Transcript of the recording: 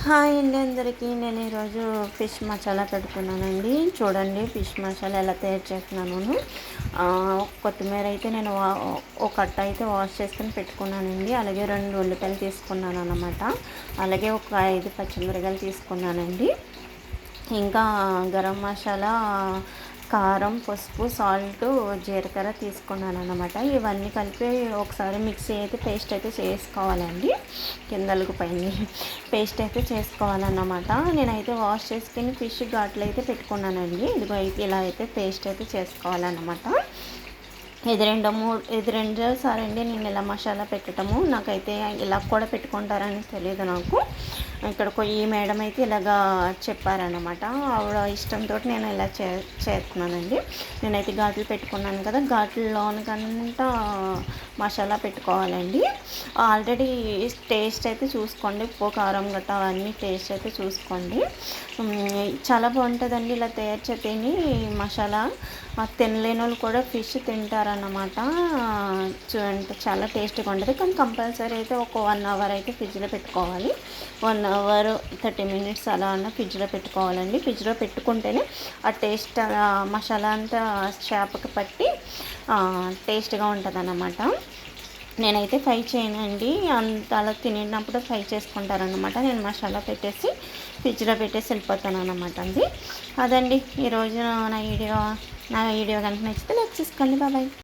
Hi అండి అందరికీ. నేను ఈరోజు ఫిష్ మసాలా పెడుతున్నానండి. చూడండి ఫిష్ మసాలా ఎలా తయారు చేస్తున్నాను. కొత్తిమీర అయితే నేను ఒక కట్ట అయితే వాష్ చేసుకొని పెట్టుకున్నానండి. అలాగే 2 ఉల్లిపాయలు తీసుకున్నాను అన్నమాట. అలాగే ఒక 5 పచ్చిమిరపకాయలు తీసుకున్నానండి. ఇంకా గరం మసాలా, కారం, పసుపు, సాల్ట్, జీలకర్ర తీసుకున్నాను అన్నమాట. ఇవన్నీ కలిపి ఒకసారి మిక్సీ అయితే పేస్ట్ అయితే చేసుకోవాలండి. కిందలకు పైన పేస్ట్ అయితే చేసుకోవాలన్నమాట. నేనైతే వాష్ చేసుకుని ఫిష్ ఘాట్లు అయితే పెట్టుకున్నానండి. ఇదిగో ఇలా అయితే పేస్ట్ అయితే చేసుకోవాలన్నమాట. ఇది రెండోసారండి నేను ఇలా మసాలా పెట్టడము. నాకైతే ఇలా కూడా పెట్టుకుంటారని తెలియదు నాకు. ఇక్కడ ఈ మేడం అయితే ఇలాగా చెప్పారనమాట. ఆవిడ ఇష్టంతో నేను ఇలా చేస్తున్నానండి. నేనైతే ఘాట్లు పెట్టుకున్నాను కదా, ఘాట్లలోనికంతా మసాలా పెట్టుకోవాలండి. ఆల్రెడీ టేస్ట్ అయితే చూసుకోండి, ఉప్పు కారం గట్టా అవన్నీ టేస్ట్ అయితే చూసుకోండి. చాలా బాగుంటుందండి ఇలా తయారు చేతేని మసాలా. తినలేని వాళ్ళు కూడా ఫిష్ తింటారన్నమాట. చూడండి చాలా టేస్ట్గా ఉంటుంది. కానీ కంపల్సరీ అయితే ఒక 1 అవర్ అయితే ఫ్రిడ్జ్లో పెట్టుకోవాలి. 1 అవర్ 30 మినిట్స్ అలా అన్న ఫ్రిడ్జ్లో పెట్టుకోవాలండి. ఫ్రిడ్జ్లో పెట్టుకుంటేనే ఆ టేస్ట్ మసాలా అంతా చేపకి పట్టి టేస్ట్గా ఉంటుంది అన్నమాట. నేనైతే ఫ్రై చేయనండి, అంత అలా తినేటప్పుడు ఫ్రై చేసుకుంటారనమాట. నేను మసాలా పెట్టేసి ఫ్రిడ్జ్లో పెట్టేసి వెళ్ళిపోతాను అనమాట అండి. అదండి ఈరోజు నా వీడియో కనుక నచ్చితే లైక్ చేసుకోండి. బాయ్.